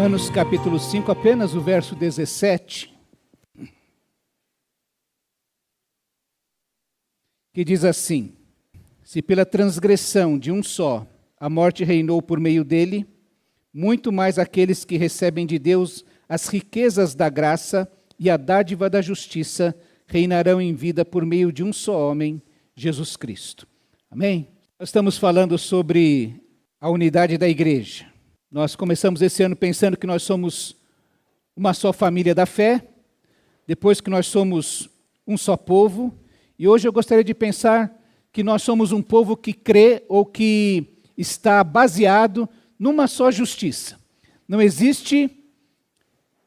Romanos capítulo 5, apenas o verso 17, que diz assim: se pela transgressão de um só a morte reinou por meio dele, muito mais aqueles que recebem de Deus as riquezas da graça e a dádiva da justiça reinarão em vida por meio de um só homem, Jesus Cristo. Amém? Nós estamos falando sobre a unidade da igreja. Nós começamos esse ano pensando que nós somos uma só família da fé, depois que nós somos um só povo, e hoje eu gostaria de pensar que nós somos um povo que crê ou que está baseado numa só justiça. Não existe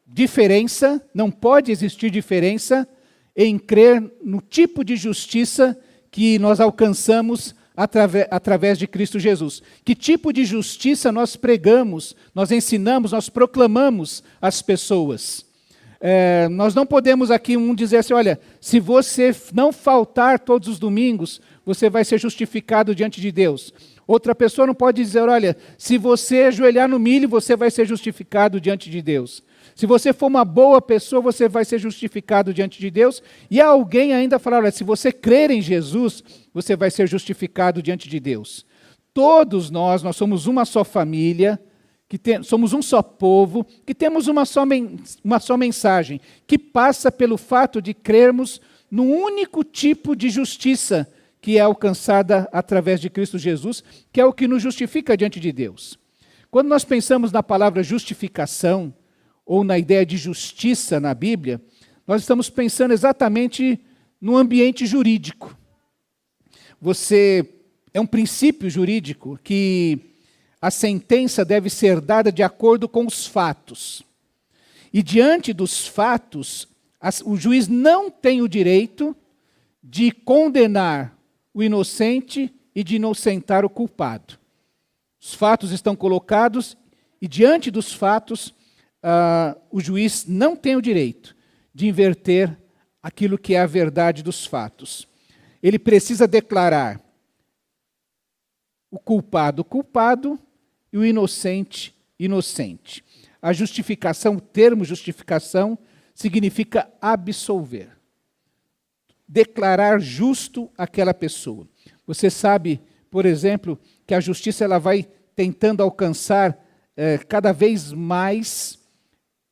diferença, não pode existir diferença em crer no tipo de justiça que nós alcançamos através de Cristo Jesus. Que tipo de justiça nós pregamos, nós ensinamos, nós proclamamos às pessoas? Nós não podemos aqui dizer assim, olha, se você não faltar todos os domingos, você vai ser justificado diante de Deus. Outra pessoa não pode dizer, olha, se você ajoelhar no milho, você vai ser justificado diante de Deus. Se você for uma boa pessoa, você vai ser justificado diante de Deus. E alguém ainda falar, olha, se você crer em Jesus, você vai ser justificado diante de Deus. Todos nós somos uma só família, somos um só povo, que temos uma só mensagem, que passa pelo fato de crermos num único tipo de justiça que é alcançada através de Cristo Jesus, que é o que nos justifica diante de Deus. Quando nós pensamos na palavra justificação, ou na ideia de justiça na Bíblia, nós estamos pensando exatamente no ambiente jurídico. É um princípio jurídico que a sentença deve ser dada de acordo com os fatos. E diante dos fatos, o juiz não tem o direito de condenar o inocente e de inocentar o culpado. Os fatos estão colocados e diante dos fatos, o juiz não tem o direito de inverter aquilo que é a verdade dos fatos. Ele precisa declarar o culpado e o inocente inocente. A justificação, o termo justificação, significa absolver. Declarar justo aquela pessoa. Você sabe, por exemplo, que a justiça ela vai tentando alcançar cada vez mais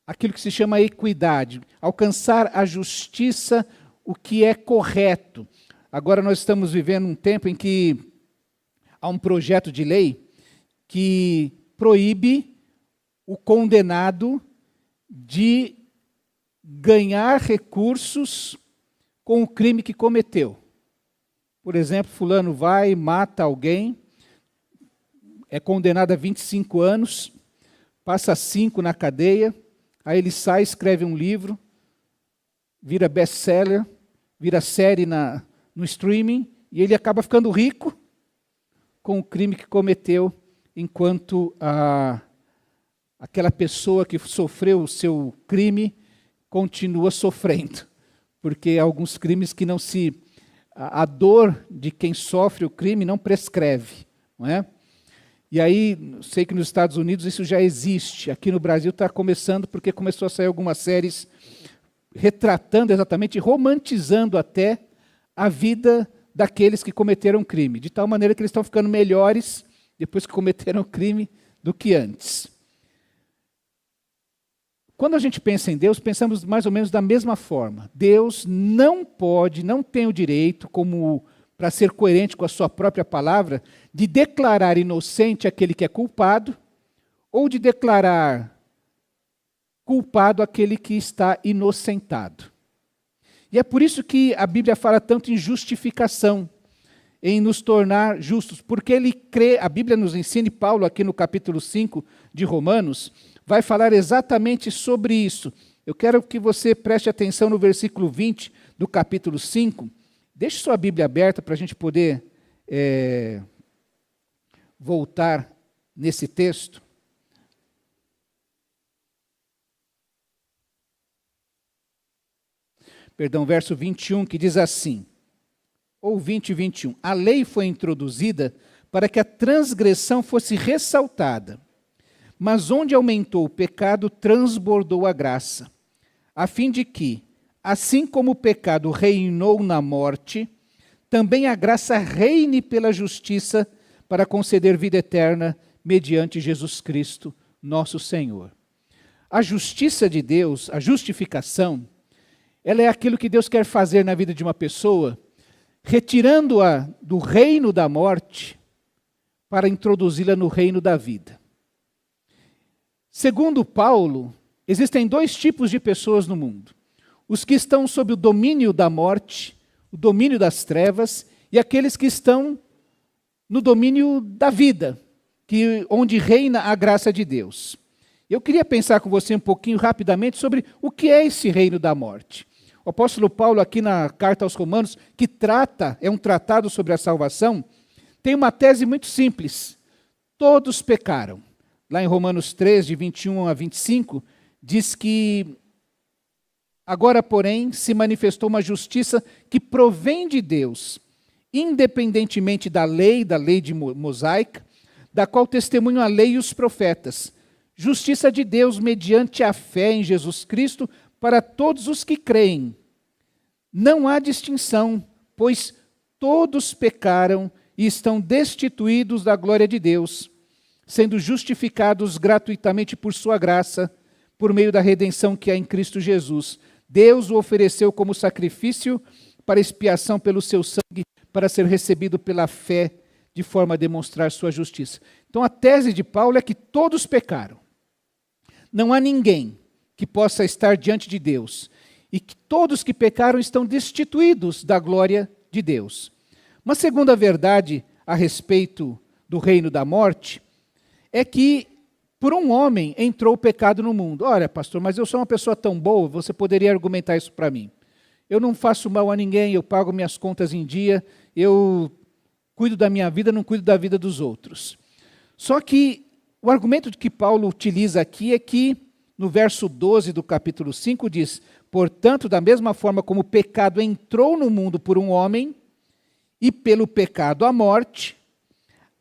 aquilo que se chama equidade, alcançar a justiça, o que é correto. Agora nós estamos vivendo um tempo em que há um projeto de lei que proíbe o condenado de ganhar recursos com o crime que cometeu. Por exemplo, fulano vai, mata alguém, é condenado a 25 anos, passa 5 na cadeia, aí ele sai, escreve um livro, vira best-seller, vira série no streaming, e ele acaba ficando rico com o crime que cometeu, enquanto aquela pessoa que sofreu o seu crime continua sofrendo. Porque há alguns crimes que a dor de quem sofre o crime não prescreve, não é? E aí, sei que nos Estados Unidos isso já existe. Aqui no Brasil está começando, porque começou a sair algumas séries retratando exatamente, romantizando até a vida daqueles que cometeram crime. De tal maneira que eles estão ficando melhores depois que cometeram crime do que antes. Quando a gente pensa em Deus, pensamos mais ou menos da mesma forma. Deus não tem o direito, para ser coerente com a sua própria palavra, de declarar inocente aquele que é culpado, ou de declarar culpado aquele que está inocentado. E é por isso que a Bíblia fala tanto em justificação, em nos tornar justos, porque a Bíblia nos ensina, e Paulo aqui no capítulo 5 de Romanos, vai falar exatamente sobre isso. Eu quero que você preste atenção no versículo 20 do capítulo 5, deixe sua Bíblia aberta para a gente poder voltar nesse texto. Verso 21, que diz assim, ou 20 e 21. A lei foi introduzida para que a transgressão fosse ressaltada, Mas onde aumentou o pecado, transbordou a graça, a fim de que, assim como o pecado reinou na morte, também a graça reine pela justiça para conceder vida eterna mediante Jesus Cristo, nosso Senhor. A justiça de Deus, a justificação, ela é aquilo que Deus quer fazer na vida de uma pessoa, retirando-a do reino da morte para introduzi-la no reino da vida. Segundo Paulo, existem dois tipos de pessoas no mundo: os que estão sob o domínio da morte, o domínio das trevas, e aqueles que estão no domínio da vida, onde reina a graça de Deus. Eu queria pensar com você um pouquinho rapidamente sobre o que é esse reino da morte. O apóstolo Paulo, aqui na carta aos Romanos, que é um tratado sobre a salvação, tem uma tese muito simples: todos pecaram. Lá em Romanos 3, de 21 a 25, diz que agora, porém, se manifestou uma justiça que provém de Deus, independentemente da lei de mosaica, da qual testemunham a lei e os profetas. Justiça de Deus mediante a fé em Jesus Cristo para todos os que creem. Não há distinção, pois todos pecaram e estão destituídos da glória de Deus, sendo justificados gratuitamente por sua graça, por meio da redenção que há em Cristo Jesus. Deus o ofereceu como sacrifício para expiação pelo seu sangue, para ser recebido pela fé, de forma a demonstrar sua justiça. Então a tese de Paulo é que todos pecaram. Não há ninguém que possa estar diante de Deus, e que todos que pecaram estão destituídos da glória de Deus. Uma segunda verdade a respeito do reino da morte é que por um homem entrou o pecado no mundo. Olha, pastor, mas eu sou uma pessoa tão boa, você poderia argumentar isso para mim. Eu não faço mal a ninguém, eu pago minhas contas em dia, eu cuido da minha vida, não cuido da vida dos outros. Só que o argumento que Paulo utiliza aqui é que, no verso 12 do capítulo 5, diz: portanto, da mesma forma como o pecado entrou no mundo por um homem, e pelo pecado a morte,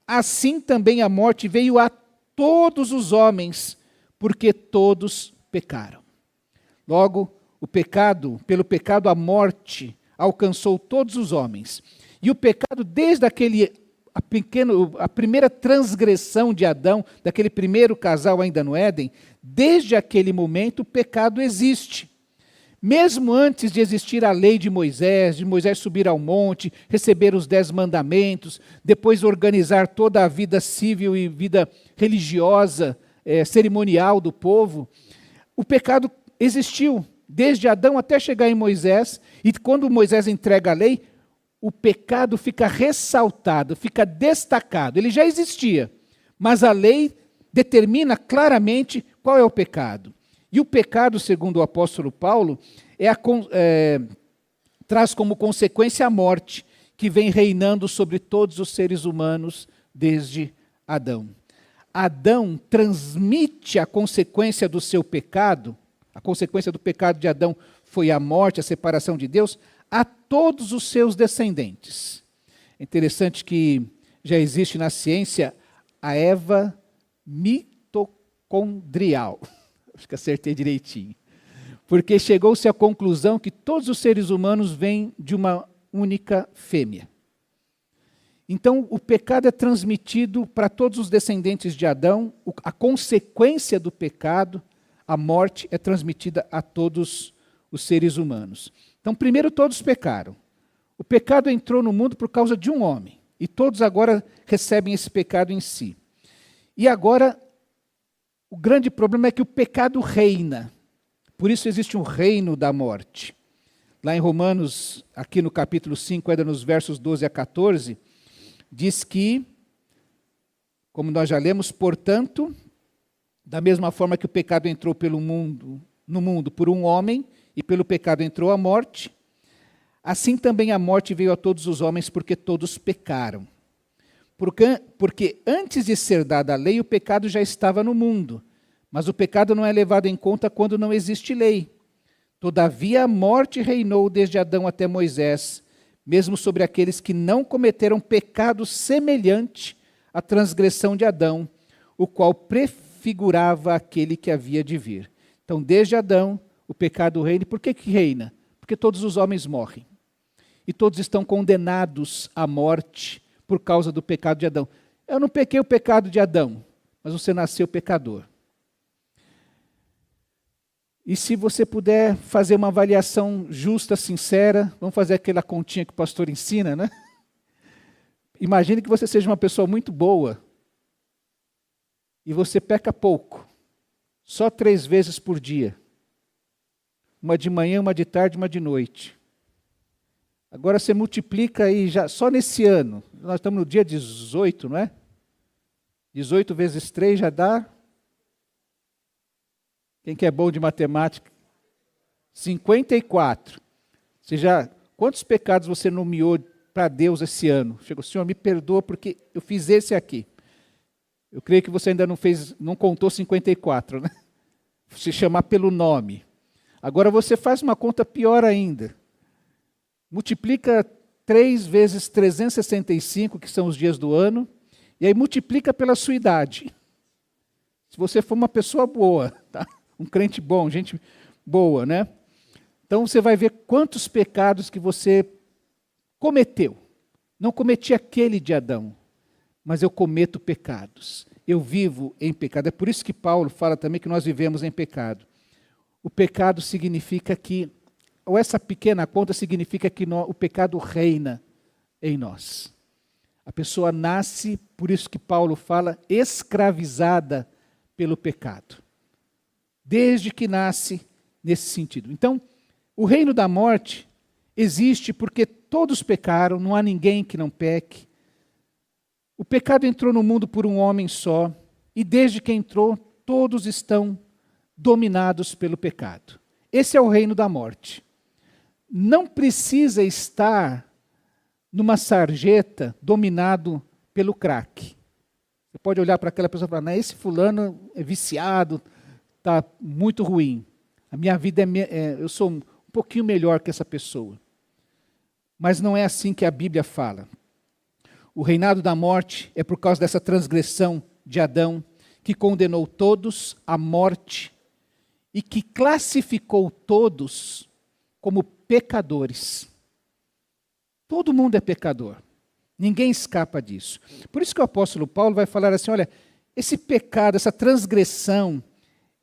assim também a morte veio a todos os homens, porque todos pecaram. Logo, pelo pecado a morte alcançou todos os homens. E o pecado, desde a primeira transgressão de Adão, daquele primeiro casal ainda no Éden, desde aquele momento o pecado existe. Mesmo antes de existir a lei de Moisés subir ao monte, receber os 10 mandamentos, depois organizar toda a vida civil e vida religiosa, cerimonial do povo, o pecado existiu desde Adão até chegar em Moisés, e quando Moisés entrega a lei, o pecado fica ressaltado, fica destacado. Ele já existia, mas a lei determina claramente qual é o pecado. E o pecado, segundo o apóstolo Paulo, traz como consequência a morte, que vem reinando sobre todos os seres humanos desde Adão. Adão transmite a consequência do seu pecado, a consequência do pecado de Adão foi a morte, a separação de Deus, a todos os seus descendentes. É interessante que já existe na ciência a Eva mitocondrial. Acho que acertei direitinho. Porque chegou-se à conclusão que todos os seres humanos vêm de uma única fêmea. Então, o pecado é transmitido para todos os descendentes de Adão, a consequência do pecado, a morte, é transmitida a todos os seres humanos. Então, primeiro, todos pecaram. O pecado entrou no mundo por causa de um homem, e todos agora recebem esse pecado em si. E agora, o grande problema é que o pecado reina. Por isso existe um reino da morte. Lá em Romanos, aqui no capítulo 5, ainda nos versos 12 a 14, diz que, como nós já lemos, portanto, da mesma forma que o pecado entrou no mundo por um homem, e pelo pecado entrou a morte, assim também a morte veio a todos os homens, porque todos pecaram. Porque antes de ser dada a lei, o pecado já estava no mundo, mas o pecado não é levado em conta quando não existe lei. Todavia a morte reinou desde Adão até Moisés, mesmo sobre aqueles que não cometeram pecado semelhante à transgressão de Adão, o qual figurava aquele que havia de vir. Então, desde Adão, o pecado reina. E por que reina? Porque todos os homens morrem. E todos estão condenados à morte por causa do pecado de Adão. Eu não pequei o pecado de Adão, mas você nasceu pecador. E se você puder fazer uma avaliação justa, sincera, vamos fazer aquela continha que o pastor ensina, né? Imagine que você seja uma pessoa muito boa e você peca pouco, só 3 vezes por dia. Uma de manhã, uma de tarde, uma de noite. Agora você multiplica aí, já, só nesse ano, nós estamos no dia 18, não é? 18 vezes 3 já dá... Quem que é bom de matemática? 54. Quantos pecados você nomeou para Deus esse ano? Chegou, Senhor, me perdoa porque eu fiz esse aqui. Eu creio que você ainda não contou 54, né? Se chamar pelo nome. Agora você faz uma conta pior ainda. Multiplica 3 vezes 365, que são os dias do ano, e aí multiplica pela sua idade. Se você for uma pessoa boa, tá? Um crente bom, gente boa, né? Então você vai ver quantos pecados que você cometeu. Não cometi aquele de Adão, mas eu cometo pecados. Eu vivo em pecado. É por isso que Paulo fala também que nós vivemos em pecado. O pecado significa que, ou essa pequena conta significa que o pecado reina em nós. A pessoa nasce, por isso que Paulo fala, escravizada pelo pecado. Desde que nasce nesse sentido. Então, o reino da morte existe porque todos pecaram, não há ninguém que não peque. O pecado entrou no mundo por um homem só, e desde que entrou, todos estão dominados pelo pecado. Esse é o reino da morte. Não precisa estar numa sarjeta dominado pelo crack. Você pode olhar para aquela pessoa e falar, esse fulano é viciado, está muito ruim. A minha vida eu sou um pouquinho melhor que essa pessoa. Mas não é assim que a Bíblia fala. O reinado da morte é por causa dessa transgressão de Adão, que condenou todos à morte e que classificou todos como pecadores. Todo mundo é pecador. Ninguém escapa disso. Por isso que o apóstolo Paulo vai falar assim, olha, esse pecado, essa transgressão,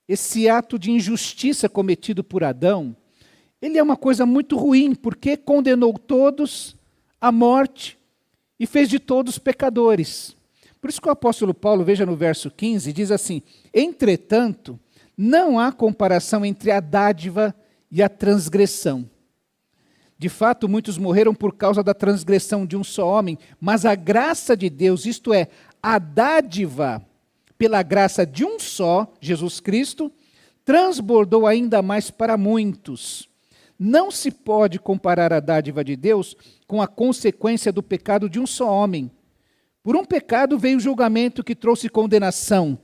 esse ato de injustiça cometido por Adão, ele é uma coisa muito ruim, porque condenou todos à morte e fez de todos pecadores. Por isso que o apóstolo Paulo, veja no verso 15, diz assim, entretanto, não há comparação entre a dádiva e a transgressão. De fato, muitos morreram por causa da transgressão de um só homem, mas a graça de Deus, isto é, a dádiva pela graça de um só, Jesus Cristo, transbordou ainda mais para muitos. Não se pode comparar a dádiva de Deus com a consequência do pecado de um só homem. Por um pecado veio o julgamento que trouxe condenação,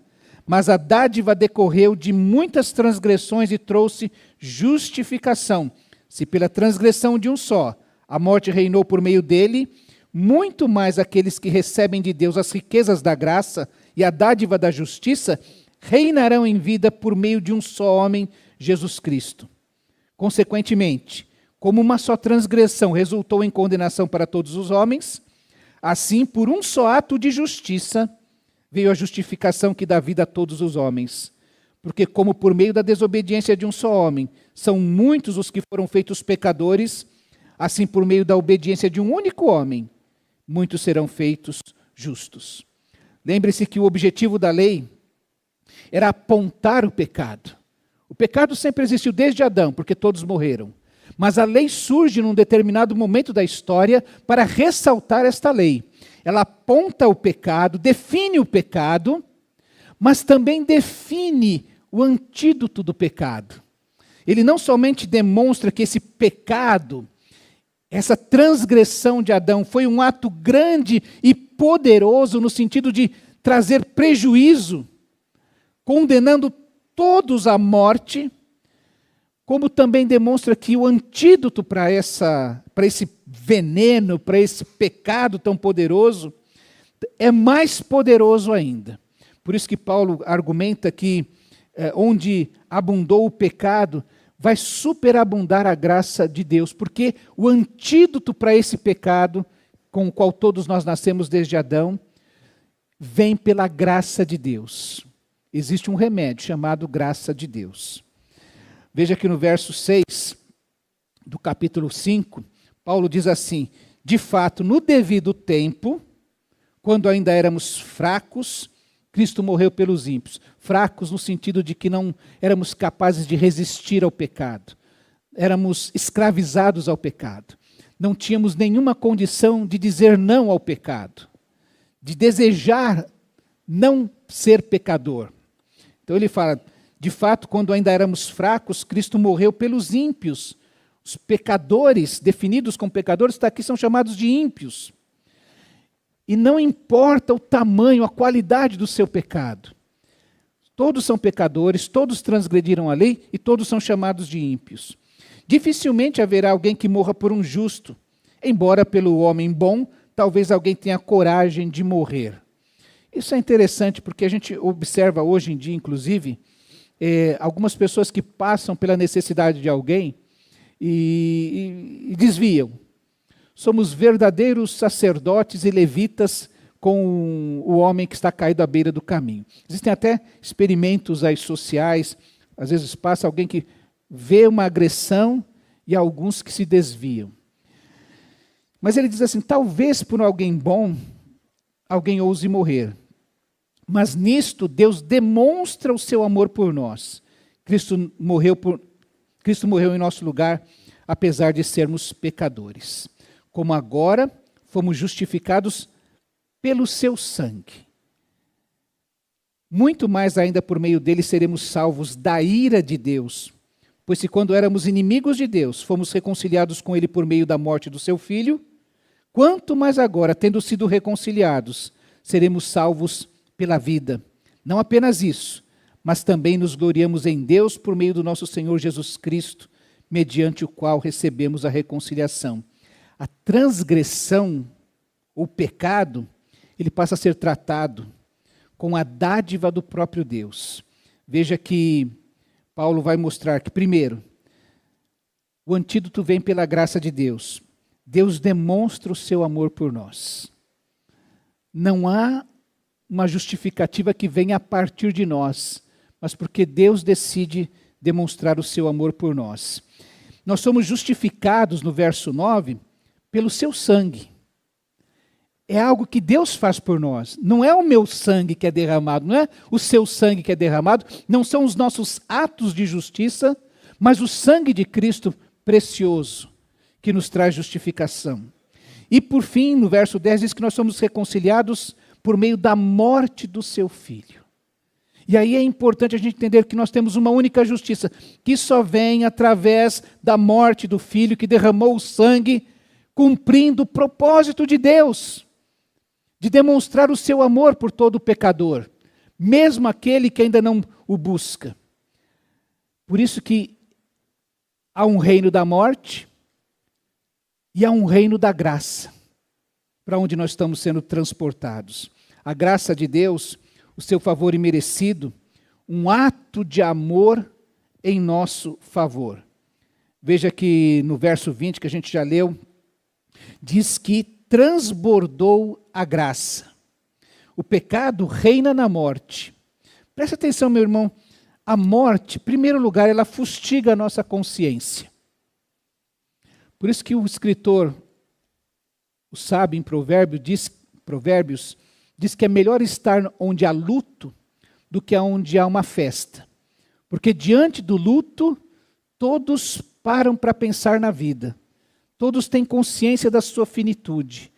mas a dádiva decorreu de muitas transgressões e trouxe justificação. Se pela transgressão de um só, a morte reinou por meio dele, muito mais aqueles que recebem de Deus as riquezas da graça e a dádiva da justiça, reinarão em vida por meio de um só homem, Jesus Cristo. Consequentemente, como uma só transgressão resultou em condenação para todos os homens, assim, por um só ato de justiça, veio a justificação que dá vida a todos os homens. Porque como por meio da desobediência de um só homem, são muitos os que foram feitos pecadores, assim por meio da obediência de um único homem, muitos serão feitos justos. Lembre-se que o objetivo da lei era apontar o pecado. O pecado sempre existiu desde Adão, porque todos morreram. Mas a lei surge num determinado momento da história para ressaltar esta lei. Ela aponta o pecado, define o pecado, mas também define o antídoto do pecado. Ele não somente demonstra que esse pecado, essa transgressão de Adão foi um ato grande e poderoso no sentido de trazer prejuízo, condenando todos à morte, como também demonstra que o antídoto para esse veneno, para esse pecado tão poderoso, é mais poderoso ainda. Por isso que Paulo argumenta que onde abundou o pecado, vai superabundar a graça de Deus, porque o antídoto para esse pecado, com o qual todos nós nascemos desde Adão, vem pela graça de Deus. Existe um remédio chamado graça de Deus. Veja que no verso 6 do capítulo 5, Paulo diz assim: de fato, no devido tempo, quando ainda éramos fracos, Cristo morreu pelos ímpios. Fracos no sentido de que não éramos capazes de resistir ao pecado. Éramos escravizados ao pecado. Não tínhamos nenhuma condição de dizer não ao pecado, de desejar não ser pecador. Então ele fala, de fato, quando ainda éramos fracos, Cristo morreu pelos ímpios. Os pecadores, definidos como pecadores, aqui são chamados de ímpios. E não importa o tamanho, a qualidade do seu pecado. Todos são pecadores, todos transgrediram a lei e todos são chamados de ímpios. Dificilmente haverá alguém que morra por um justo, embora pelo homem bom, talvez alguém tenha coragem de morrer. Isso é interessante porque a gente observa hoje em dia, inclusive, algumas pessoas que passam pela necessidade de alguém e desviam. Somos verdadeiros sacerdotes e levitas com o homem que está caído à beira do caminho. Existem até experimentos aí sociais, às vezes passa alguém que vê uma agressão e alguns que se desviam. Mas ele diz assim, talvez por alguém bom, alguém ouse morrer. Mas nisto Deus demonstra o seu amor por nós. Cristo morreu em nosso lugar, apesar de sermos pecadores. Como agora fomos justificados pelo seu sangue. Muito mais ainda por meio dele seremos salvos da ira de Deus. Pois se quando éramos inimigos de Deus, fomos reconciliados com ele por meio da morte do seu Filho, quanto mais agora, tendo sido reconciliados, seremos salvos pela vida. Não apenas isso, mas também nos gloriamos em Deus por meio do nosso Senhor Jesus Cristo, mediante o qual recebemos a reconciliação. A transgressão, o pecado, ele passa a ser tratado com a dádiva do próprio Deus. Veja que Paulo vai mostrar que, primeiro, o antídoto vem pela graça de Deus. Deus demonstra o seu amor por nós. Não há uma justificativa que venha a partir de nós, mas porque Deus decide demonstrar o seu amor por nós. Nós somos justificados, no verso 9, pelo seu sangue. É algo que Deus faz por nós. Não é o meu sangue que é derramado, não é o seu sangue que é derramado, não são os nossos atos de justiça, mas o sangue de Cristo precioso, que nos traz justificação. E por fim, no verso 10, diz que nós somos reconciliados por meio da morte do seu Filho. E aí é importante a gente entender que nós temos uma única justiça, que só vem através da morte do Filho, que derramou o sangue, cumprindo o propósito de Deus, de demonstrar o seu amor por todo pecador, mesmo aquele que ainda não o busca. Por isso que há um reino da morte e há um reino da graça, para onde nós estamos sendo transportados. A graça de Deus, o seu favor imerecido, um ato de amor em nosso favor. Veja que no verso 20, que a gente já leu, diz que transbordou a graça. O pecado reina na morte. Presta atenção, meu irmão, a morte, em primeiro lugar, ela fustiga a nossa consciência. Por isso que o escritor, o sábio em Provérbios, diz que é melhor estar onde há luto do que onde há uma festa. Porque diante do luto, todos param para pensar na vida. Todos têm consciência da sua finitude.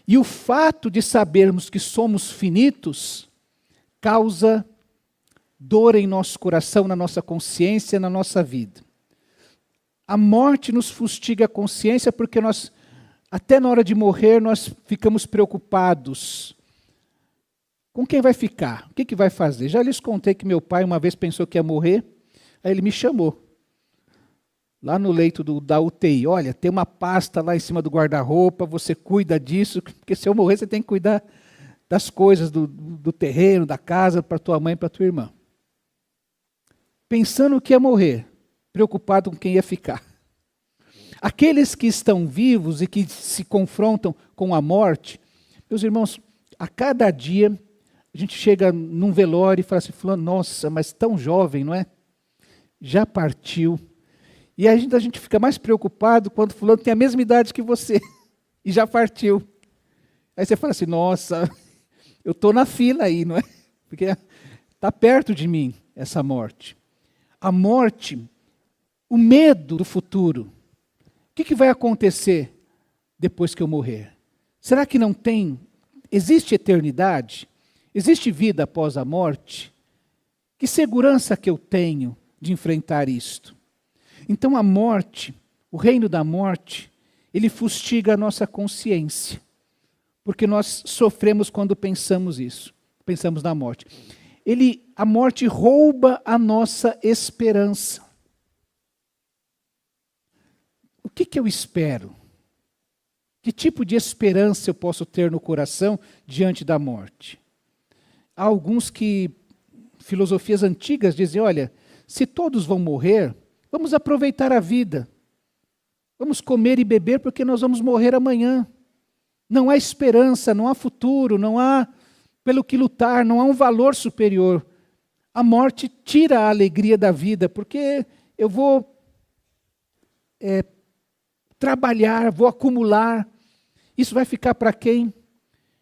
E o fato de sabermos que somos finitos causa dor em nosso coração, na nossa consciência, na nossa vida. A morte nos fustiga a consciência porque nós, até na hora de morrer, nós ficamos preocupados. Com quem vai ficar? O que vai fazer? Já lhes contei que meu pai uma vez pensou que ia morrer, aí ele me chamou. Lá no leito da UTI, olha, tem uma pasta lá em cima do guarda-roupa, você cuida disso, porque se eu morrer você tem que cuidar das coisas, do terreno, da casa, para tua mãe e para tua irmã. Pensando que ia morrer, preocupado com quem ia ficar. Aqueles que estão vivos e que se confrontam com a morte, meus irmãos, a cada dia a gente chega num velório e fala assim, fulano, nossa, mas tão jovem, não é? Já partiu. E a gente fica mais preocupado quando fulano tem a mesma idade que você e já partiu. Aí você fala assim, nossa, eu estou na fila aí, não é? Porque está perto de mim essa morte. A morte, o medo do futuro. O que vai acontecer depois que eu morrer? Será que não tem? Existe eternidade? Existe vida após a morte? Que segurança que eu tenho de enfrentar isto? Então a morte, o reino da morte, ele fustiga a nossa consciência. Porque nós sofremos quando pensamos isso, pensamos na morte. A morte rouba a nossa esperança. O que eu espero? Que tipo de esperança eu posso ter no coração diante da morte? Há alguns que, filosofias antigas, dizem, olha, se todos vão morrer, vamos aproveitar a vida. Vamos comer e beber porque nós vamos morrer amanhã. Não há esperança, não há futuro, não há pelo que lutar, não há um valor superior. A morte tira a alegria da vida, porque eu vou trabalhar, vou acumular. Isso vai ficar para quem?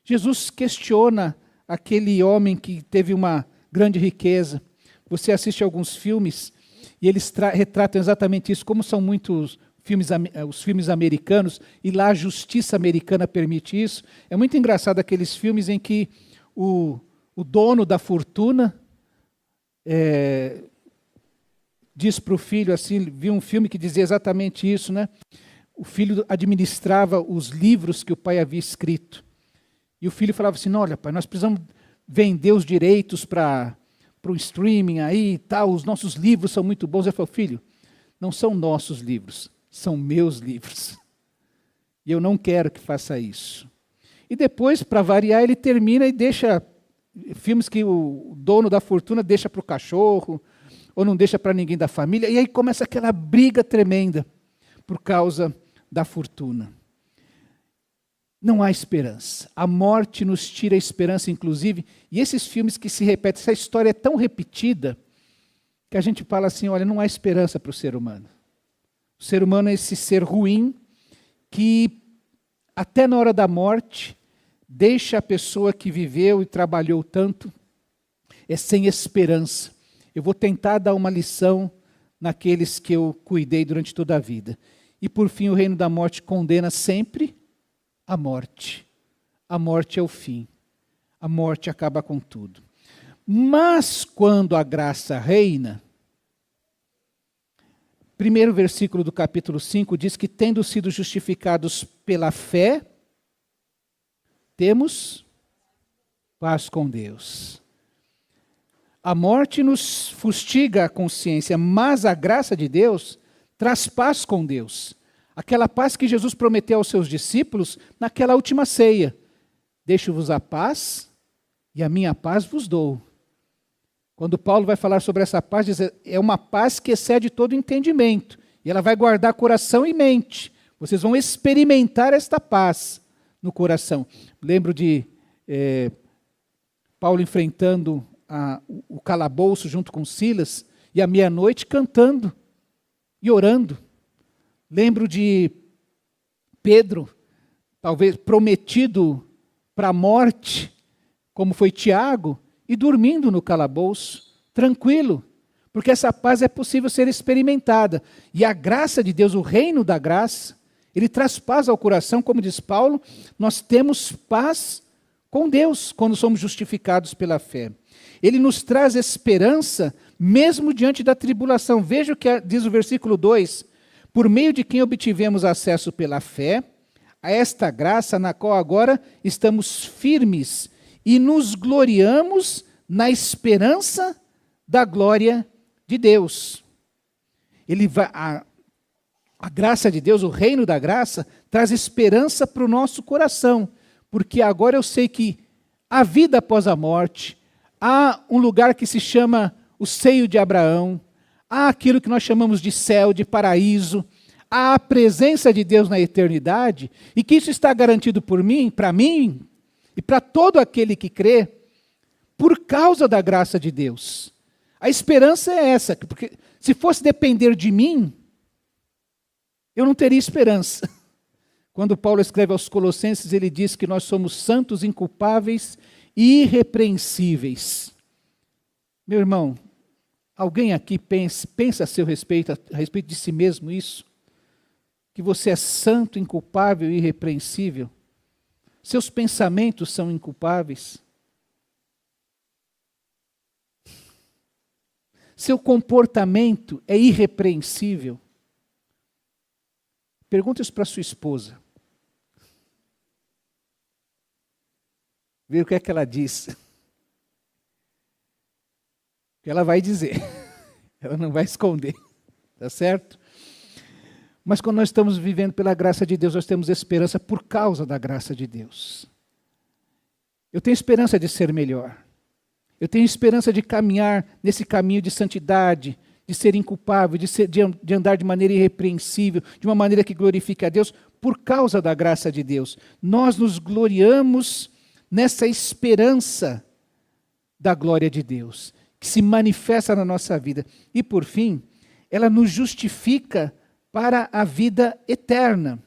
Jesus questiona aquele homem que teve uma grande riqueza. Você assiste alguns filmes e eles retratam exatamente isso, como são muitos os filmes americanos, e lá a justiça americana permite isso. É muito engraçado aqueles filmes em que o dono da fortuna diz para o filho, assim, vi um filme que dizia exatamente isso, né? O filho administrava os livros que o pai havia escrito. E o filho falava assim, olha pai, nós precisamos vender os direitos para o streaming aí e tal, os nossos livros são muito bons. Ele falou, filho, não são nossos livros, são meus livros. E eu não quero que faça isso. E depois, para variar, ele termina e deixa filmes que o dono da fortuna deixa para o cachorro, ou não deixa para ninguém da família, e aí começa aquela briga tremenda por causa da fortuna. Não há esperança. A morte nos tira a esperança, inclusive, e esses filmes que se repetem, essa história é tão repetida, que a gente fala assim, olha, não há esperança para o ser humano. O ser humano é esse ser ruim que, até na hora da morte, deixa a pessoa que viveu e trabalhou tanto, sem esperança. Eu vou tentar dar uma lição naqueles que eu cuidei durante toda a vida. E, por fim, o reino da morte condena sempre a morte. A morte é o fim. A morte acaba com tudo. Mas, quando a graça reina, primeiro versículo do capítulo 5 diz que, tendo sido justificados pela fé, temos paz com Deus. A morte nos fustiga a consciência, mas a graça de Deus traz paz com Deus. Aquela paz que Jesus prometeu aos seus discípulos naquela última ceia. Deixo-vos a paz e a minha paz vos dou. Quando Paulo vai falar sobre essa paz, diz, é uma paz que excede todo entendimento. E ela vai guardar coração e mente. Vocês vão experimentar esta paz no coração. Lembro de Paulo enfrentando o calabouço junto com Silas, e à meia-noite cantando e orando. Lembro de Pedro, talvez prometido para a morte, como foi Tiago, e dormindo no calabouço, tranquilo, porque essa paz é possível ser experimentada. E a graça de Deus, o reino da graça, ele traz paz ao coração, como diz Paulo, nós temos paz com Deus quando somos justificados pela fé. Ele nos traz esperança mesmo diante da tribulação. Veja o que diz o versículo 2, por meio de quem obtivemos acesso pela fé, a esta graça na qual agora estamos firmes e nos gloriamos na esperança da glória de Deus. A graça de Deus, o reino da graça, traz esperança para o nosso coração, porque agora eu sei que há vida após a morte, há um lugar que se chama o seio de Abraão, há aquilo que nós chamamos de céu, de paraíso, há a presença de Deus na eternidade, e que isso está garantido por mim, para mim, e para todo aquele que crê, por causa da graça de Deus. A esperança é essa, porque se fosse depender de mim, eu não teria esperança. Quando Paulo escreve aos Colossenses, ele diz que nós somos santos, inculpáveis e irrepreensíveis. Meu irmão, alguém aqui pensa a seu respeito, a respeito de si mesmo isso? Que você é santo, inculpável e irrepreensível? Seus pensamentos são inculpáveis? Seu comportamento é irrepreensível? Pergunta isso para sua esposa. Ver o que é que ela diz. O que ela vai dizer. Ela não vai esconder. Tá certo? Mas quando nós estamos vivendo pela graça de Deus, nós temos esperança por causa da graça de Deus. Eu tenho esperança de ser melhor. Eu tenho esperança de caminhar nesse caminho de santidade, de ser inculpável, de andar de maneira irrepreensível, de uma maneira que glorifique a Deus, por causa da graça de Deus. Nós nos gloriamos nessa esperança da glória de Deus, que se manifesta na nossa vida. E, por fim, ela nos justifica para a vida eterna.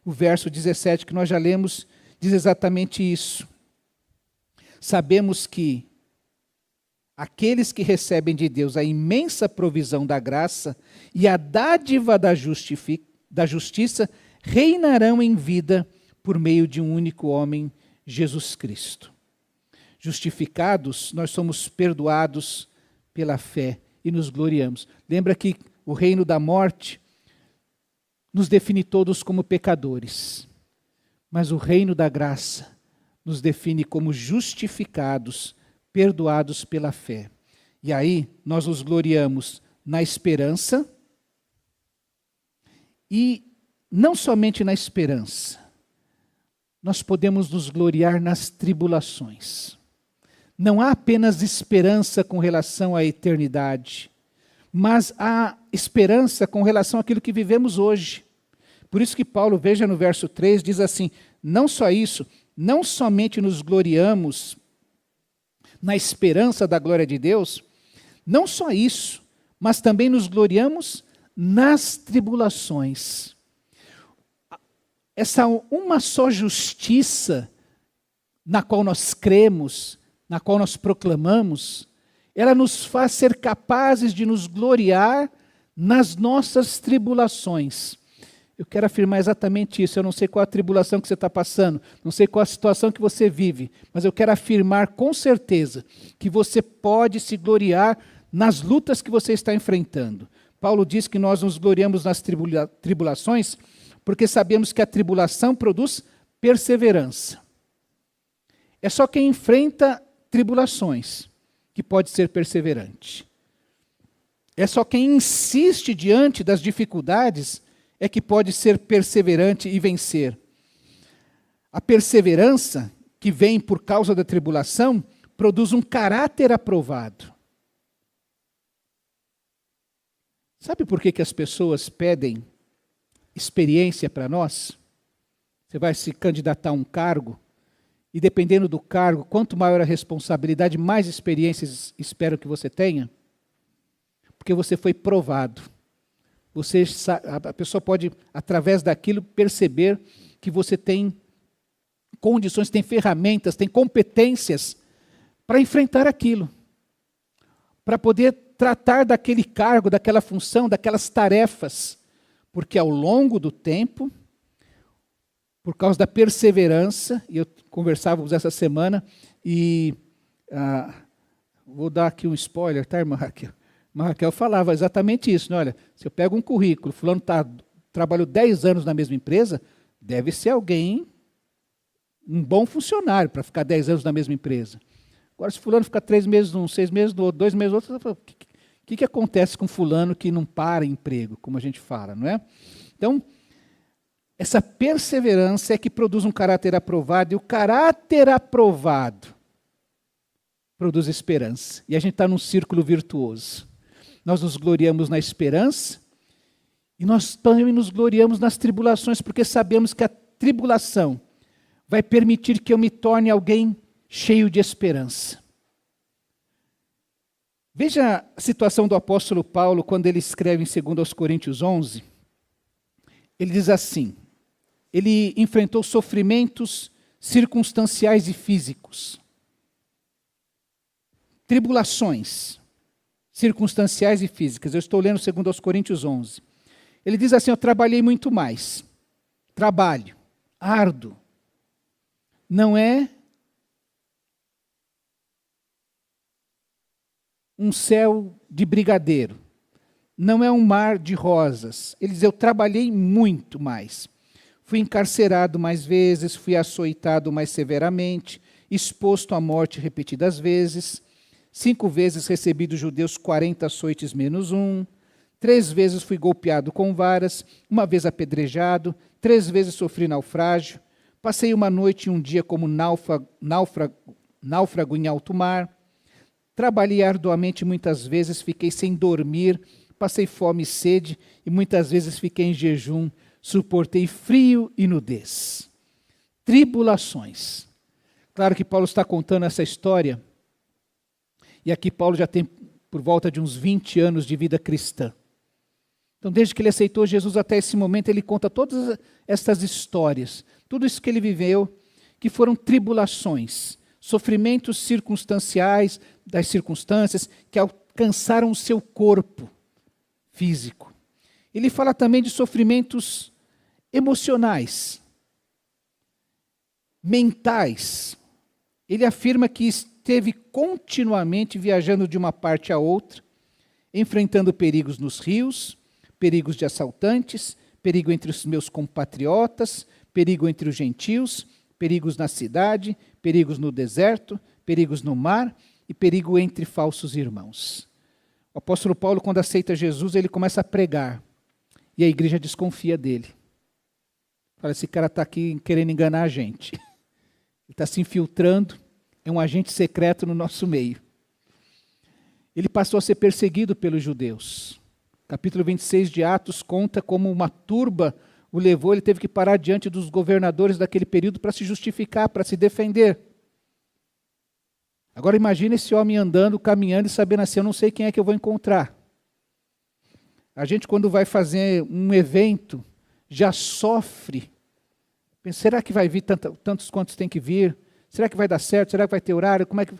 O verso 17, que nós já lemos, diz exatamente isso. Sabemos que aqueles que recebem de Deus a imensa provisão da graça e a dádiva da justiça reinarão em vida por meio de um único homem, Jesus Cristo. Justificados, nós somos perdoados pela fé e nos gloriamos. Lembra que o reino da morte nos define todos como pecadores, mas o reino da graça nos define como justificados, perdoados pela fé. E aí nós nos gloriamos na esperança, e não somente na esperança, nós podemos nos gloriar nas tribulações. Não há apenas esperança com relação à eternidade, mas há esperança com relação àquilo que vivemos hoje. Por isso que Paulo, veja no verso 3, diz assim: não só isso, não somente nos gloriamos na esperança da glória de Deus, não só isso, mas também nos gloriamos nas tribulações. Essa uma só justiça na qual nós cremos, na qual nós proclamamos, ela nos faz ser capazes de nos gloriar nas nossas tribulações. Eu quero afirmar exatamente isso. Eu não sei qual a tribulação que você está passando, não sei qual a situação que você vive, mas eu quero afirmar com certeza que você pode se gloriar nas lutas que você está enfrentando. Paulo diz que nós nos gloriamos nas tribulações porque sabemos que a tribulação produz perseverança. É só quem enfrenta tribulações que pode ser perseverante. É só quem insiste diante das dificuldades é que pode ser perseverante e vencer. A perseverança que vem por causa da tribulação produz um caráter aprovado. Sabe por que as pessoas pedem experiência para nós? Você vai se candidatar a um cargo, e dependendo do cargo, quanto maior a responsabilidade, mais experiências espero que você tenha, porque você foi provado. A pessoa pode, através daquilo, perceber que você tem condições, tem ferramentas, tem competências para enfrentar aquilo, para poder tratar daquele cargo, daquela função, daquelas tarefas, porque ao longo do tempo, por causa da perseverança, e eu conversávamos essa semana, e vou dar aqui um spoiler, tá, irmã Raquel? Mas Raquel falava exatamente isso, né? Olha, se eu pego um currículo, fulano trabalhou 10 anos na mesma empresa, deve ser alguém, um bom funcionário para ficar 10 anos na mesma empresa. Agora, se fulano fica 3 meses num, 6 meses no outro, 2 meses no outro, o que acontece com fulano que não para emprego, como a gente fala, não é? Então, Essa perseverança é que produz um caráter aprovado, e o caráter aprovado produz esperança. E a gente está num círculo virtuoso. Nós nos gloriamos na esperança, e nós também nos gloriamos nas tribulações, porque sabemos que a tribulação vai permitir que eu me torne alguém cheio de esperança. Veja a situação do apóstolo Paulo quando ele escreve em 2 Coríntios 11. Ele diz assim, ele enfrentou sofrimentos circunstanciais e físicos. Tribulações circunstanciais e físicas. Eu estou lendo 2 Coríntios 11. Ele diz assim, eu trabalhei muito mais. Trabalho, árduo. Não é um céu de brigadeiro. Não é um mar de rosas. Ele diz, eu trabalhei muito mais. Fui encarcerado mais vezes, fui açoitado mais severamente, exposto à morte repetidas vezes. 5 vezes recebi dos judeus 40 açoites menos 1. 3 vezes fui golpeado com varas, 1 vez apedrejado, 3 vezes sofri naufrágio. Passei uma noite e um dia como náufrago em alto mar. Trabalhei arduamente muitas vezes, fiquei sem dormir, passei fome e sede, e muitas vezes fiquei em jejum, suportei frio e nudez. Tribulações. Claro que Paulo está contando essa história, e aqui Paulo já tem por volta de uns 20 anos de vida cristã. Então, desde que ele aceitou Jesus até esse momento, ele conta todas essas histórias, tudo isso que ele viveu, que foram tribulações, sofrimentos circunstanciais, das circunstâncias que alcançaram o seu corpo físico. Ele fala também de sofrimentos emocionais, mentais. Ele afirma que esteve continuamente viajando de uma parte a outra, enfrentando perigos nos rios, perigos de assaltantes, perigo entre os meus compatriotas, perigo entre os gentios, perigos na cidade, perigos no deserto, perigos no mar e perigo entre falsos irmãos. O apóstolo Paulo, quando aceita Jesus, ele começa a pregar. E a igreja desconfia dele. Fala, esse cara está aqui querendo enganar a gente. Ele está se infiltrando, é um agente secreto no nosso meio. Ele passou a ser perseguido pelos judeus. Capítulo 26 de Atos conta como uma turba o levou, ele teve que parar diante dos governadores daquele período para se justificar, para se defender. Agora imagine esse homem andando, caminhando e sabendo assim, eu não sei quem é que eu vou encontrar. A gente quando vai fazer um evento, já sofre. Pensa, será que vai vir tantos quantos tem que vir? Será que vai dar certo? Será que vai ter horário? Como é que...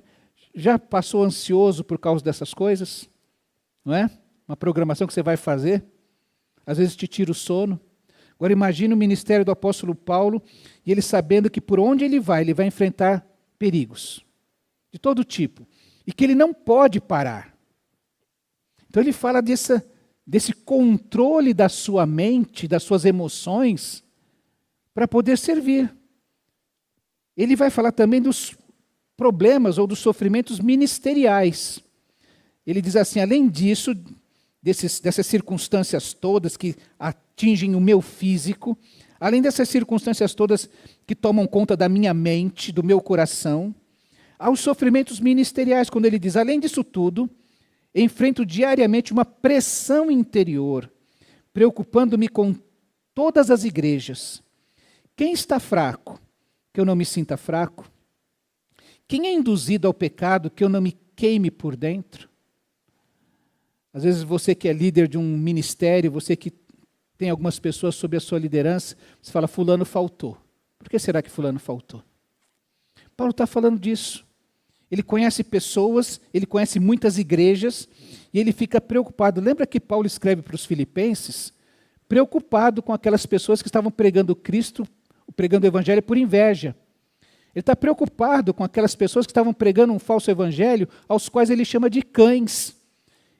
Já passou ansioso por causa dessas coisas? Não é? Uma programação que você vai fazer, às vezes te tira o sono. Agora imagine o ministério do apóstolo Paulo, e ele sabendo que por onde ele vai enfrentar perigos, de todo tipo, e que ele não pode parar. Então ele fala desse controle da sua mente, das suas emoções, para poder servir. Ele vai falar também dos problemas ou dos sofrimentos ministeriais. Ele diz assim, além disso, dessas circunstâncias todas que atingem o meu físico, além dessas circunstâncias todas que tomam conta da minha mente, do meu coração, há os sofrimentos ministeriais, quando ele diz, além disso tudo, enfrento diariamente uma pressão interior, preocupando-me com todas as igrejas. Quem está fraco, que eu não me sinta fraco? Quem é induzido ao pecado, que eu não me queime por dentro? Às vezes você que é líder de um ministério, você que tem algumas pessoas sob a sua liderança, você fala, fulano faltou. Por que será que fulano faltou? Paulo está falando disso. Ele conhece pessoas, ele conhece muitas igrejas, e ele fica preocupado. Lembra que Paulo escreve para os filipenses? Preocupado com aquelas pessoas que estavam pregando Cristo, pregando o evangelho por inveja. Ele está preocupado com aquelas pessoas que estavam pregando um falso evangelho, aos quais ele chama de cães.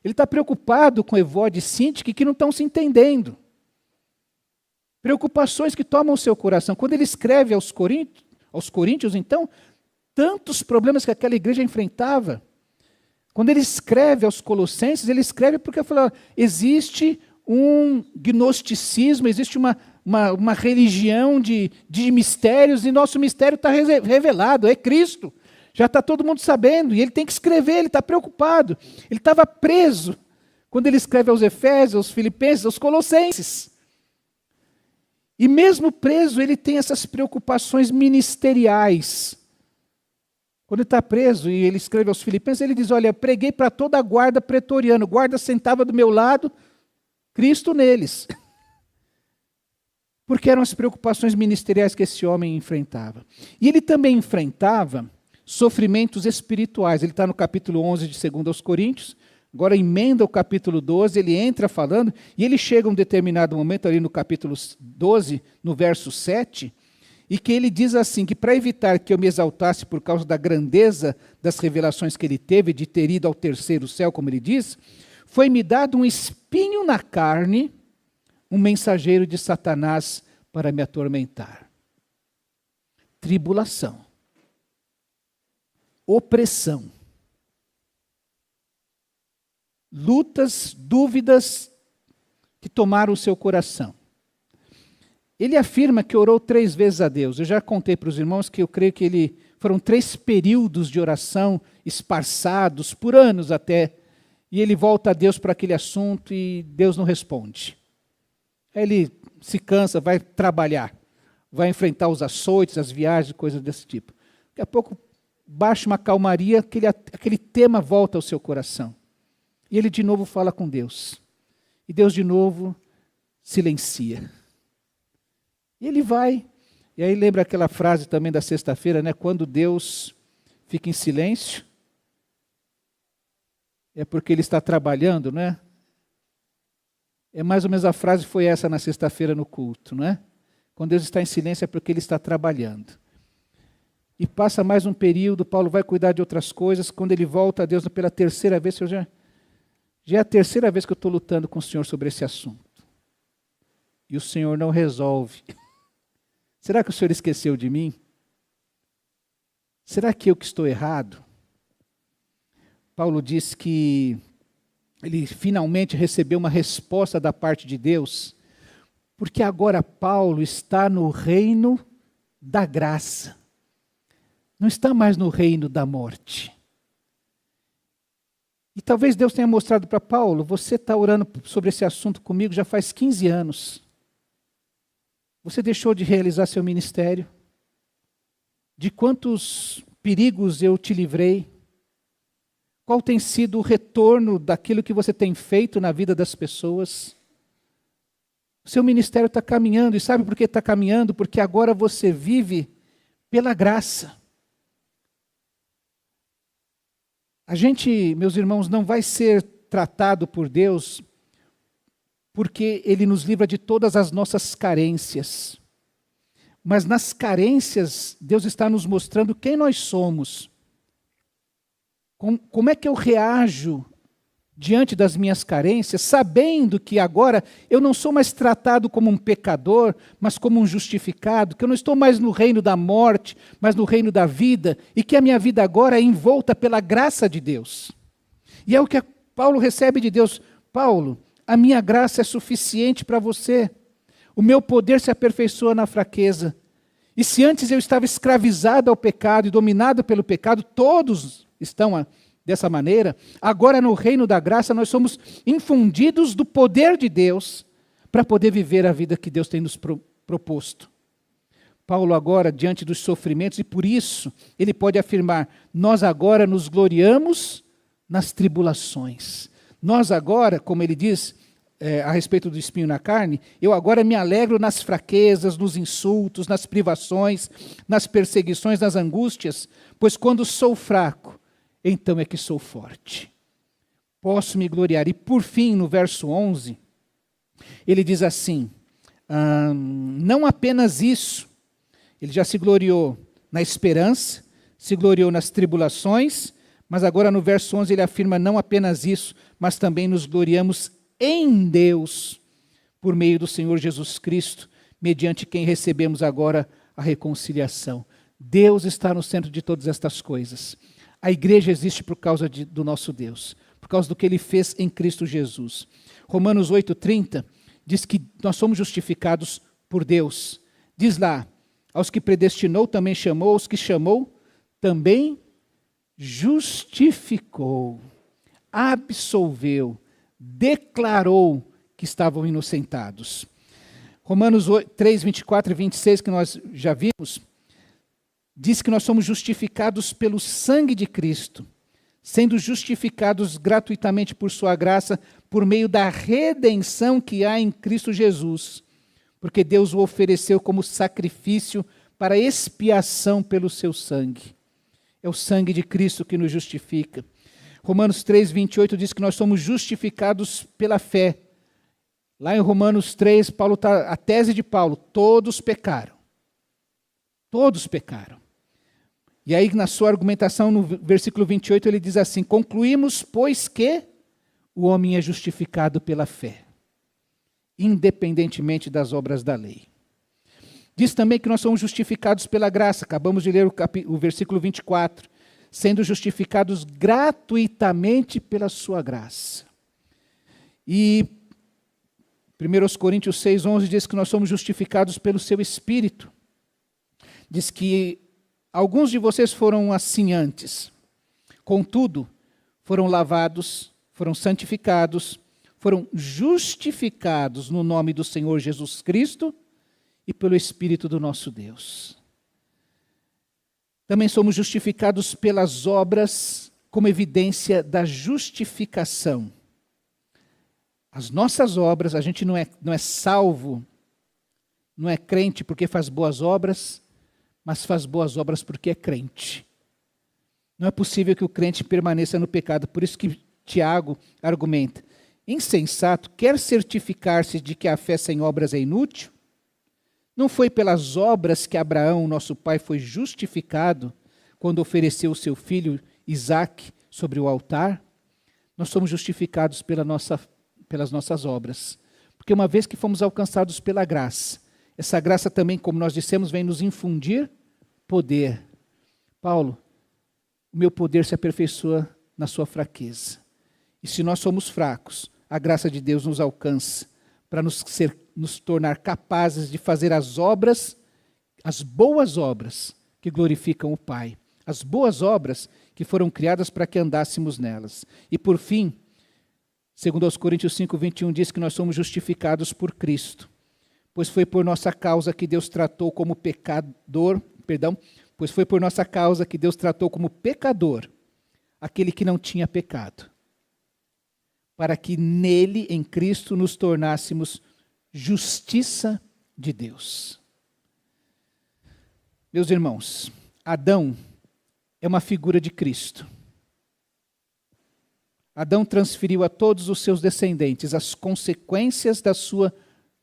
Ele está preocupado com Evódia e Síntique que não estão se entendendo. Preocupações que tomam o seu coração. Quando ele escreve aos coríntios, então, tantos problemas que aquela igreja enfrentava. Quando ele escreve aos colossenses, ele escreve porque ele fala, existe um gnosticismo, existe uma uma religião de mistérios, e nosso mistério está revelado, é Cristo. Já está todo mundo sabendo, e ele tem que escrever, ele está preocupado. Ele estava preso quando ele escreve aos Efésios, aos Filipenses, aos Colossenses. E mesmo preso, ele tem essas preocupações ministeriais. Quando ele está preso e ele escreve aos Filipenses, ele diz, olha, preguei para toda a guarda pretoriana, o guarda sentava do meu lado, Cristo neles. Porque eram as preocupações ministeriais que esse homem enfrentava. E ele também enfrentava sofrimentos espirituais. Ele está no capítulo 11 de 2 aos Coríntios, agora emenda o capítulo 12, ele entra falando, e ele chega a um determinado momento ali no capítulo 12, no verso 7, e que ele diz assim, que para evitar que eu me exaltasse por causa da grandeza das revelações que ele teve, de ter ido ao terceiro céu, como ele diz, foi-me dado um espinho na carne, um mensageiro de Satanás para me atormentar. Tribulação. Opressão. Lutas, dúvidas que tomaram o seu coração. Ele afirma que orou 3 vezes a Deus. Eu já contei para os irmãos que eu creio que foram 3 períodos de oração esparçados, por anos até, e ele volta a Deus para aquele assunto e Deus não responde. Aí ele se cansa, vai trabalhar, vai enfrentar os açoites, as viagens, coisas desse tipo. Daqui a pouco baixa uma calmaria, aquele tema volta ao seu coração. E ele de novo fala com Deus. E Deus de novo silencia. E ele vai. E aí lembra aquela frase também da sexta-feira, né? Quando Deus fica em silêncio, é porque ele está trabalhando, né? É mais ou menos a frase foi essa na sexta-feira no culto, não é? Quando Deus está em silêncio é porque ele está trabalhando. E passa mais um período, Paulo vai cuidar de outras coisas, quando ele volta a Deus pela terceira vez, já é a terceira vez que eu estou lutando com o Senhor sobre esse assunto. E o Senhor não resolve. Será que o Senhor esqueceu de mim? Será que eu que estou errado? Paulo diz que ele finalmente recebeu uma resposta da parte de Deus, porque agora Paulo está no reino da graça. Não está mais no reino da morte. E talvez Deus tenha mostrado para Paulo, você está orando sobre esse assunto comigo já faz 15 anos. Você deixou de realizar seu ministério? De quantos perigos eu te livrei? Qual tem sido o retorno daquilo que você tem feito na vida das pessoas? O seu ministério está caminhando, e sabe por que está caminhando? Porque agora você vive pela graça. A gente, meus irmãos, não vai ser tratado por Deus porque Ele nos livra de todas as nossas carências. Mas nas carências, Deus está nos mostrando quem nós somos. Como é que eu reajo diante das minhas carências, sabendo que agora eu não sou mais tratado como um pecador, mas como um justificado, que eu não estou mais no reino da morte, mas no reino da vida, e que a minha vida agora é envolta pela graça de Deus. E é o que Paulo recebe de Deus. Paulo, a minha graça é suficiente para você. O meu poder se aperfeiçoa na fraqueza. E se antes eu estava escravizado ao pecado e dominado pelo pecado, todos estão dessa maneira, agora no reino da graça nós somos infundidos do poder de Deus para poder viver a vida que Deus tem nos proposto. Paulo agora, diante dos sofrimentos, e por isso ele pode afirmar, nós agora nos gloriamos nas tribulações. Nós agora, como ele diz a respeito do espinho na carne, eu agora me alegro nas fraquezas, nos insultos, nas privações, nas perseguições, nas angústias, pois quando sou fraco, então é que sou forte. Posso me gloriar. E por fim, no verso 11, ele diz assim, não apenas isso, ele já se gloriou na esperança, se gloriou nas tribulações, mas agora no verso 11 ele afirma não apenas isso, mas também nos gloriamos em Deus, por meio do Senhor Jesus Cristo, mediante quem recebemos agora a reconciliação. Deus está no centro de todas estas coisas. A igreja existe por causa do nosso Deus, por causa do que Ele fez em Cristo Jesus. Romanos 8,30 diz que nós somos justificados por Deus. Diz lá, aos que predestinou também chamou, aos que chamou também justificou, absolveu, declarou que estavam inocentados. Romanos 3, 24 e 26, que nós já vimos, diz que nós somos justificados pelo sangue de Cristo, sendo justificados gratuitamente por sua graça, por meio da redenção que há em Cristo Jesus, porque Deus o ofereceu como sacrifício para expiação pelo seu sangue. É o sangue de Cristo que nos justifica. Romanos 3, 28 diz que nós somos justificados pela fé. Lá em Romanos 3, a tese de Paulo, todos pecaram. Todos pecaram. E aí, na sua argumentação, no versículo 28, ele diz assim: concluímos, pois, que o homem é justificado pela fé, independentemente das obras da lei. Diz também que nós somos justificados pela graça. Acabamos de ler o versículo 24. Sendo justificados gratuitamente pela sua graça. E 1 Coríntios 6, 11 diz que nós somos justificados pelo seu Espírito. Diz que alguns de vocês foram assim antes. Contudo, foram lavados, foram santificados, foram justificados no nome do Senhor Jesus Cristo e pelo Espírito do nosso Deus. Também somos justificados pelas obras como evidência da justificação. As nossas obras, a gente não é salvo, não é crente porque faz boas obras, mas faz boas obras porque é crente. Não é possível que o crente permaneça no pecado. Por isso que Tiago argumenta: insensato, quer certificar-se de que a fé sem obras é inútil? Não foi pelas obras que Abraão, nosso pai, foi justificado quando ofereceu o seu filho Isaque sobre o altar? Nós somos justificados pelas nossas obras. Porque uma vez que fomos alcançados pela graça, essa graça também, como nós dissemos, vem nos infundir poder. Paulo, o meu poder se aperfeiçoa na sua fraqueza. E se nós somos fracos, a graça de Deus nos alcança para nos tornar capazes de fazer as obras, as boas obras que glorificam o Pai. As boas obras que foram criadas para que andássemos nelas. E por fim, segundo aos Coríntios 5, 21, diz que nós somos justificados por Cristo. Pois foi por nossa causa que Deus tratou como pecador, pois foi por nossa causa que Deus tratou como pecador aquele que não tinha pecado, para que nele, em Cristo, nos tornássemos justiça de Deus. Meus irmãos, Adão é uma figura de Cristo. Adão transferiu a todos os seus descendentes as consequências da sua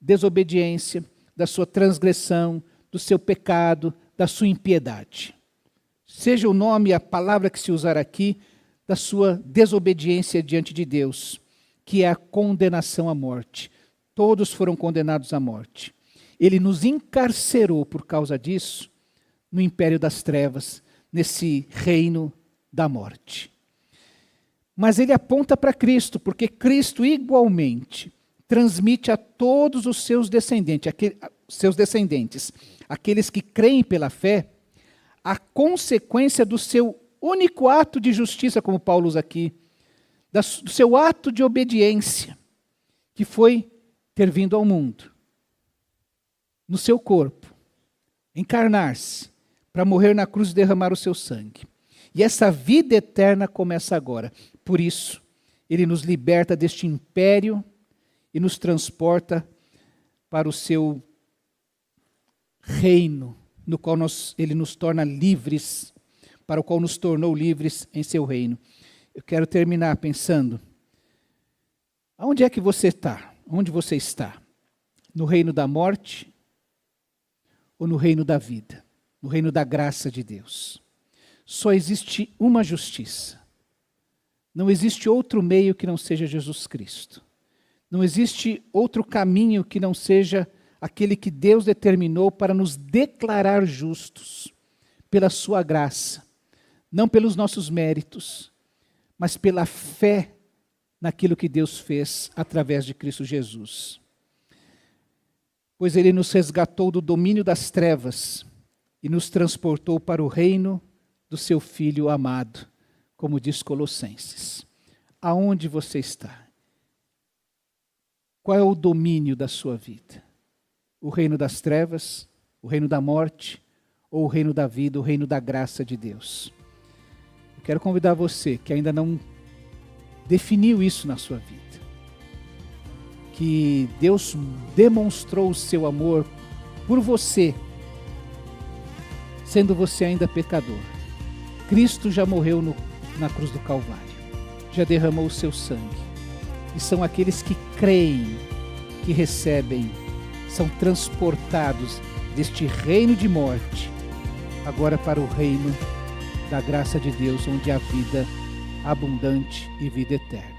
desobediência, da sua transgressão, do seu pecado, da sua impiedade. Seja o nome, a palavra que se usar aqui, da sua desobediência diante de Deus, que é a condenação à morte. Todos foram condenados à morte. Ele nos encarcerou por causa disso no império das trevas, nesse reino da morte. Mas ele aponta para Cristo, porque Cristo igualmente transmite a todos os seus descendentes, aqueles que creem pela fé, a consequência do seu único ato de justiça, como Paulo usa aqui, do seu ato de obediência, que foi ter vindo ao mundo, no seu corpo, encarnar-se, para morrer na cruz e derramar o seu sangue. E essa vida eterna começa agora. Por isso, ele nos liberta deste império e nos transporta para o seu reino, no qual ele nos torna livres, para o qual nos tornou livres em seu reino. Eu quero terminar pensando, aonde é que você está? Onde você está? No reino da morte ou no reino da vida? No reino da graça de Deus? Só existe uma justiça. Não existe outro meio que não seja Jesus Cristo. Não existe outro caminho que não seja aquele que Deus determinou para nos declarar justos, pela sua graça, não pelos nossos méritos, mas pela fé naquilo que Deus fez através de Cristo Jesus. pois ele nos resgatou do domínio das trevas e nos transportou para o reino do seu Filho amado, como diz Colossenses. Aonde você está? Qual é o domínio da sua vida? O reino das trevas, o reino da morte, ou o reino da vida, o reino da graça de Deus? Eu quero convidar você que ainda não definiu isso na sua vida, que Deus demonstrou o seu amor por você, sendo você ainda pecador. Cristo já morreu na cruz do Calvário, já derramou o seu sangue, e são aqueles que creem, que recebem, são transportados deste reino de morte, agora para o reino da graça de Deus, onde há vida abundante e vida eterna.